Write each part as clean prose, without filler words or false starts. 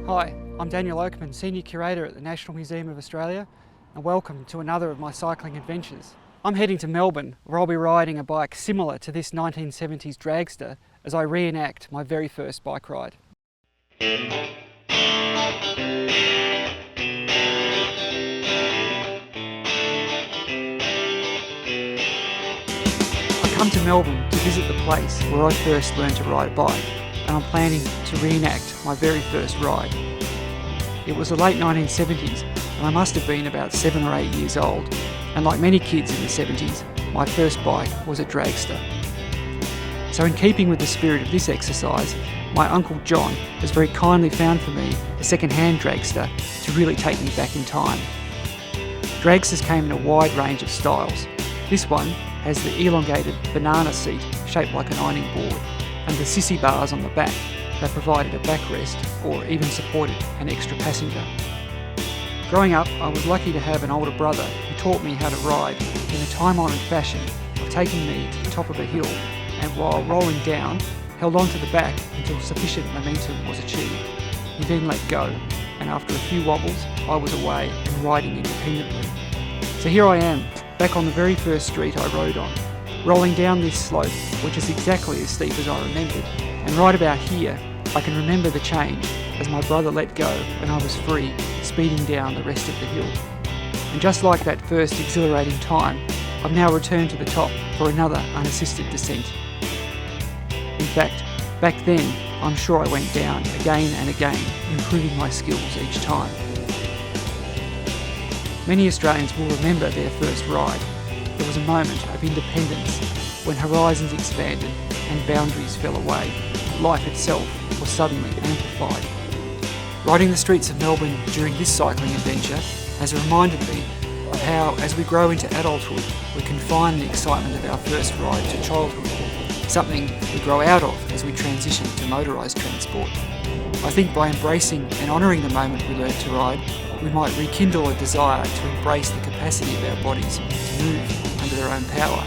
Hi, I'm Daniel Oakman, Senior Curator at the National Museum of Australia, and welcome to another of my cycling adventures. I'm heading to Melbourne, where I'll be riding a bike similar to this 1970s Dragster as I reenact my very first bike ride. I come to Melbourne to visit the place where I first learned to ride a bike, and I'm planning to reenact my very first ride. It was the late 1970s, and I must have been about 7 or 8 years old, and like many kids in the 70s, my first bike was a Dragster. So in keeping with the spirit of this exercise, my Uncle John has very kindly found for me a second-hand Dragster to really take me back in time. Dragsters came in a wide range of styles. This one has the elongated banana seat shaped like an ironing board, and the sissy bars on the back that provided a backrest or even supported an extra passenger. Growing up, I was lucky to have an older brother who taught me how to ride in a time-honoured fashion of taking me to the top of a hill and while rolling down, held onto the back until sufficient momentum was achieved. He then let go, and after a few wobbles, I was away and riding independently. So here I am, back on the very first street I rode on, rolling down this slope, which is exactly as steep as I remembered, and right about here, I can remember the change as my brother let go and I was free, speeding down the rest of the hill. And just like that first exhilarating time, I've now returned to the top for another unassisted descent. In fact, back then, I'm sure I went down again and again, improving my skills each time. Many Australians will remember their first ride. There was a moment of independence when horizons expanded and boundaries fell away. Life itself was suddenly amplified. Riding the streets of Melbourne during this cycling adventure has reminded me of how, as we grow into adulthood, we confine the excitement of our first ride to childhood, something we grow out of as we transition to motorised transport. I think by embracing and honouring the moment we learned to ride, we might rekindle a desire to embrace the capacity of our bodies to move under their own power,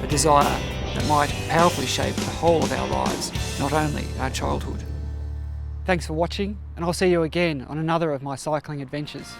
a desire that might powerfully shape the whole of our lives, not only our childhood. Thanks for watching, and I'll see you again on another of my cycling adventures.